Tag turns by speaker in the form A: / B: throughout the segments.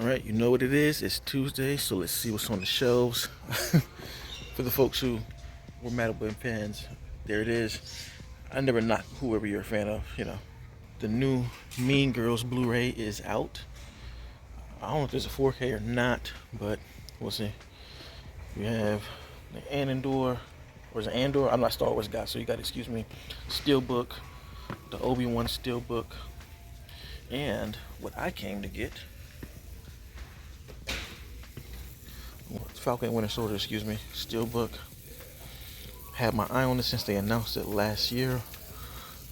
A: Alright, you know what it is. It's Tuesday, so let's see what's on the shelves. For the folks who were Madden fans, there it is. I never knock whoever you're a fan of, you know. The new Mean Girls Blu-ray is out. I don't know if there's a 4K or not, but we'll see. We have the Andor, or is it Andor? I'm not Star Wars guy, so you gotta excuse me. Steelbook, the Obi-Wan Steelbook, and what I came to get, Falcon and Winter Soldier, excuse me, Steelbook. Had my eye on it since they announced it last year,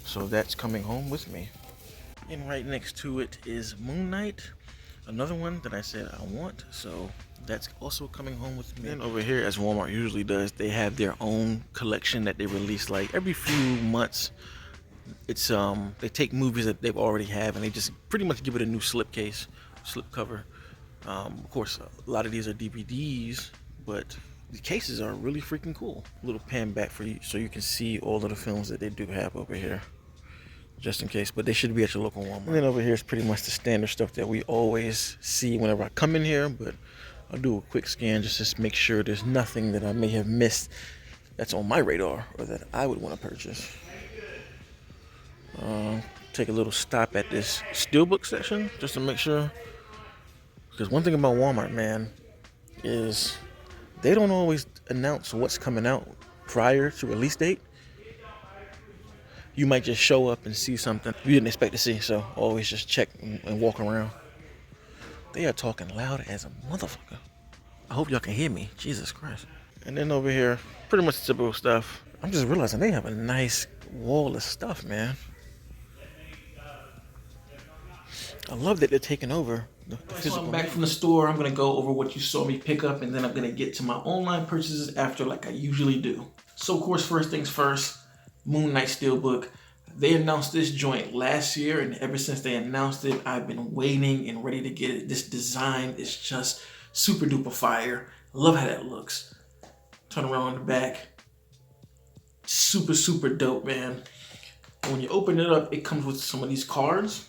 A: so that's coming home with me. And right next to it is Moon Knight, another one that I said I want, so that's also coming home with me. And over here, as Walmart usually does, they have their own collection that they release like every few months. It's they take movies that they've already have and they just pretty much give it a new slip cover. Of course, a lot of these are DVDs, but the cases are really freaking cool. A little pan back for you so you can see all of the films that they do have over here, just in case. But they should be at your local Walmart. And then over here is pretty much the standard stuff that we always see whenever I come in here, but I'll do a quick scan just to make sure there's nothing that I may have missed that's on my radar or that I would want to purchase. Take a little stop at this Steelbook section just to make sure. Because one thing about Walmart, man, is they don't always announce what's coming out prior to release date. You might just show up and see something you didn't expect to see, so always just check and walk around. They are talking loud as a motherfucker. I hope y'all can hear me. Jesus Christ. And then over here, pretty much typical stuff. I'm just realizing they have a nice wall of stuff, man. I love that they're taking over the physical. So I'm back from the store. I'm going to go over what you saw me pick up, and then I'm going to get to my online purchases after, like I usually do. So, of course, first things first, Moon Knight Steelbook. They announced this joint last year, and ever since they announced it, I've been waiting and ready to get it. This design is just super duper fire. I love how that looks. Turn around on the back. Super, super dope, man. And when you open it up, it comes with some of these cards.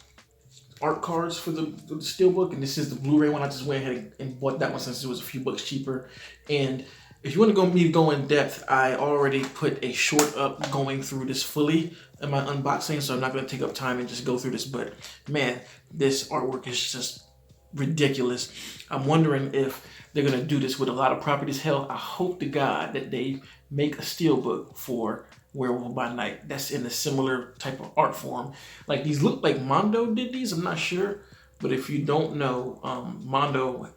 A: Art cards for the Steelbook, and this is the Blu-ray one. I just went ahead and bought that one since it was a few bucks cheaper. And if you want to go in depth, I already put a short up going through this fully in my unboxing, so I'm not going to take up time and just go through this. But man, this artwork is just ridiculous. I'm wondering if they're going to do this with a lot of properties. Hell, I hope to God that they make a Steelbook for Werewolf by Night that's in a similar type of art form. Like these look like Mondo did these, I'm not sure, but if you don't know, Mondo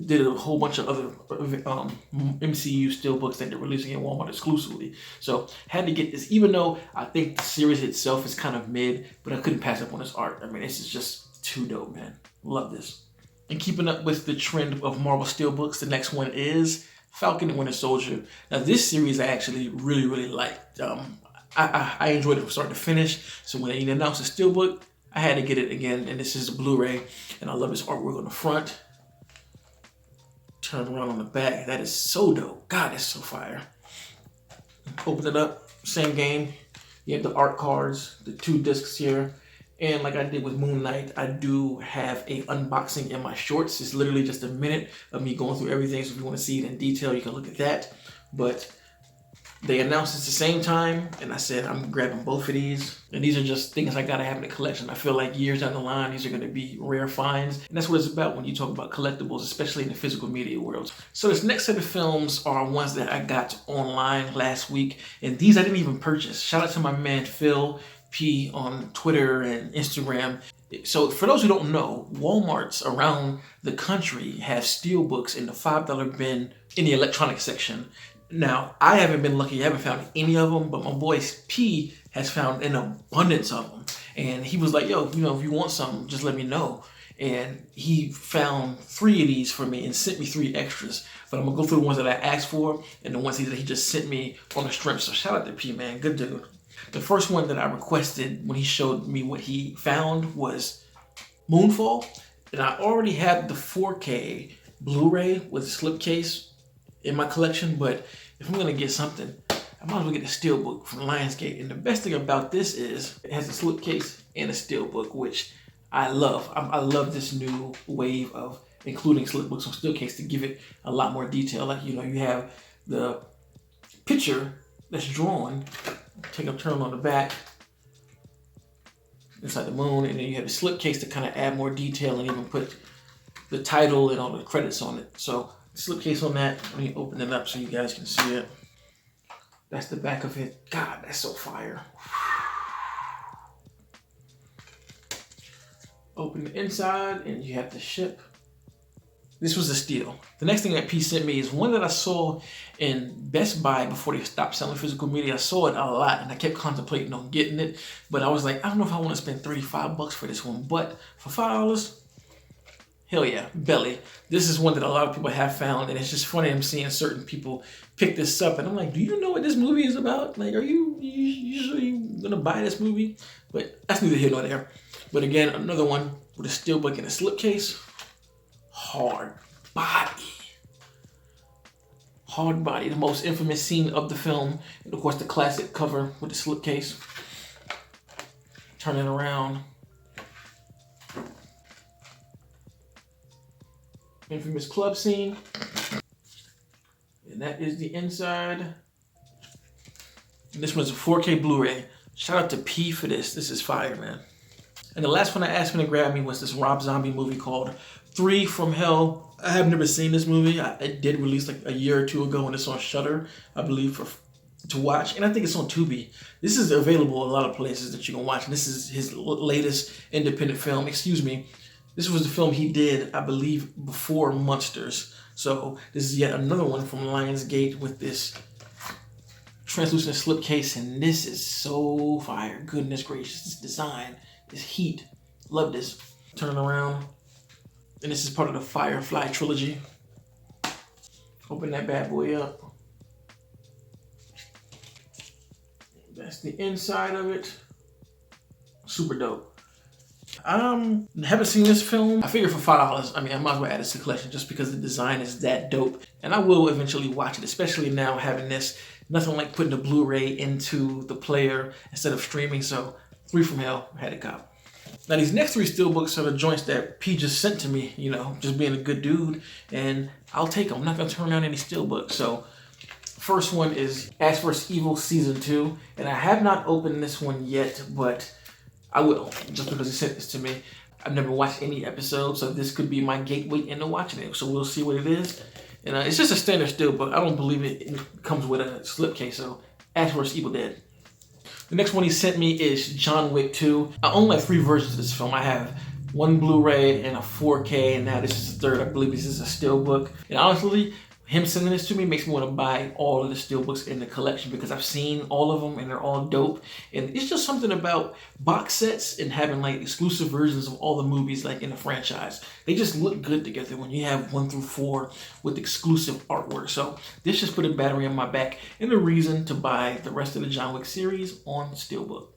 A: did a whole bunch of other MCU Steelbooks that they're releasing in Walmart exclusively. So had to get this, even though I think the series itself is kind of mid, but I couldn't pass up on this art. I mean, this is just too dope, man. Love this. And keeping up with the trend of Marvel Steelbooks, the next one is Falcon and Winter Soldier. Now this series I actually really, really liked. I enjoyed it from start to finish. So when they announced the Steelbook, I had to get it again. And this is a Blu-ray. And I love this artwork on the front. Turn around on the back. That is so dope. God, that's so fire. Open it up. Same game. You have the art cards, the 2 discs here. And like I did with Moon Knight, I do have a unboxing in my shorts. It's literally just a minute of me going through everything. So if you want to see it in detail, you can look at that. But they announced it at the same time, and I said I'm grabbing both of these. And these are just things I gotta have in the collection. I feel like years down the line, these are gonna be rare finds. And that's what it's about when you talk about collectibles, especially in the physical media world. So this next set of films are ones that I got online last week. And these I didn't even purchase. Shout out to my man Phil P on Twitter and Instagram. So for those who don't know, Walmarts around the country have Steelbooks in the $5 bin in the electronics section. Now, I haven't been lucky, I haven't found any of them, but my boy P has found an abundance of them. And he was like, yo, you know, if you want some, just let me know. And he found 3 of these for me and sent me 3 extras. But I'm gonna go through the ones that I asked for and the ones that he just sent me on the strength. So shout out to P, man, good dude. The first one that I requested when he showed me what he found was Moonfall. And I already had the 4K Blu-ray with a slipcase in my collection, but if I'm gonna get something, I might as well get the Steelbook from Lionsgate. And the best thing about this is it has a slipcase and a Steelbook, which I love. I love this new wave of including slip books on Steelcase to give it a lot more detail. Like, you know, you have the picture that's drawn, take a turn on the back, inside the moon, and then you have a slipcase to kind of add more detail and even put the title and all the credits on it. So slipcase on that, let me open it up so you guys can see it. That's the back of it. God, that's so fire. Open the inside and you have the ship. This was a steal. The next thing that P sent me is one that I saw in Best Buy before they stopped selling physical media. I saw it a lot and I kept contemplating on getting it, but I was like, I don't know if I want to spend $35 for this one, but for $5, hell yeah, belly. This is one that a lot of people have found, and it's just funny I'm seeing certain people pick this up, and I'm like, do you know what this movie is about? Like, are you usually gonna buy this movie? But that's neither here nor there. But again, another one with a steelbook and a slipcase. Hard body. Hard body, the most infamous scene of the film, and of course the classic cover with the slipcase. Turn it around. Infamous club scene. And that is the inside. And this one's a 4K Blu-ray. Shout out to P for this. This is fire, man. And the last one I asked him to grab me was this Rob Zombie movie called 3 from Hell. I have never seen this movie. It did release like a year or two ago, and it's on Shudder, I believe, to watch. And I think it's on Tubi. This is available a lot of places that you can watch. And this is his latest independent film. Excuse me. This was the film he did, I believe, before Monsters. So this is yet another one from Lionsgate with this translucent slipcase, and this is so fire. Goodness gracious, this design, this heat. Love this. Turn around. And this is part of the Firefly trilogy. Open that bad boy up. That's the inside of it. Super dope. Haven't seen this film. I figured for $5, I mean, I might as well add it to the collection just because the design is that dope. And I will eventually watch it, especially now having this. Nothing like putting a Blu-ray into the player instead of streaming. So 3 from Hell, I had to cop. Now these next 3 steelbooks are the joints that P just sent to me, you know, just being a good dude, and I'll take them. I'm not gonna turn down any steelbooks. So first one is Ash vs. Evil Season 2, and I have not opened this one yet, but I will, just because he sent this to me. I've never watched any episodes, so this could be my gateway into watching it. So we'll see what it is. And it's just a standard steelbook. I don't believe it comes with a slipcase, so Ash vs. Evil Dead. The next one he sent me is John Wick 2. I own like 3 versions of this film. I have one Blu-ray and a 4K, and now this is the 3rd. I believe this is a steelbook. And honestly, him sending this to me makes me want to buy all of the steelbooks in the collection because I've seen all of them and they're all dope. And it's just something about box sets and having like exclusive versions of all the movies like in the franchise. They just look good together when you have 1 through 4 with exclusive artwork. So this just put a battery on my back and a reason to buy the rest of the John Wick series on steelbook.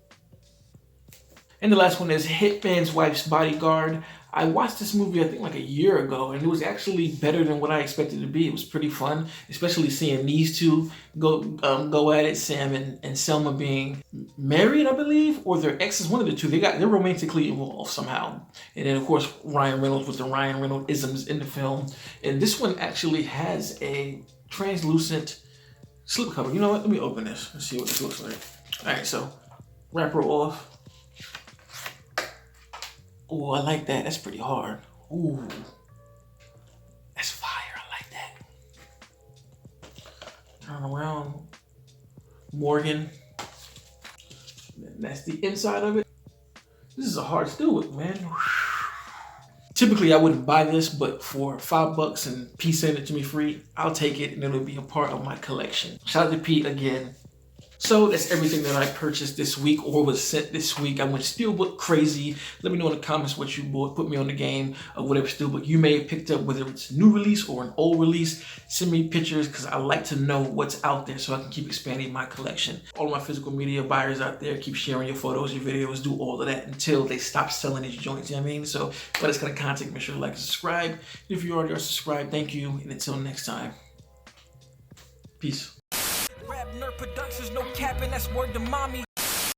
A: And the last one is Hitman's Wife's Bodyguard. I watched this movie, I think like a year ago, and it was actually better than what I expected it to be. It was pretty fun, especially seeing these two go at it, Sam and Selma being married, I believe, or their exes, one of the two. They're romantically involved somehow. And then, of course, Ryan Reynolds with the Ryan Reynolds isms in the film. And this one actually has a translucent slipcover. You know what? Let me open this and see what this looks like. All right, so wrapper off. Ooh, I like that. That's pretty hard. Ooh. That's fire. I like that. Turn around. Morgan. That's the inside of it. This is a hard steelbook, man. Typically, I wouldn't buy this, but for $5 and P sent it to me free, I'll take it and it'll be a part of my collection. Shout out to Pete again. So that's everything that I purchased this week or was sent this week. I went steelbook crazy. Let me know in the comments what you bought. Put me on the game of whatever steelbook you may have picked up, whether it's a new release or an old release. Send me pictures because I like to know what's out there so I can keep expanding my collection. All of my physical media buyers out there, keep sharing your photos, your videos, do all of that until they stop selling these joints, you know what I mean? So, but it's going to contact, make sure to like and subscribe. If you already are subscribed, thank you. And until next time, peace.
B: RapNerd Productions, no capping, that's word to mommy.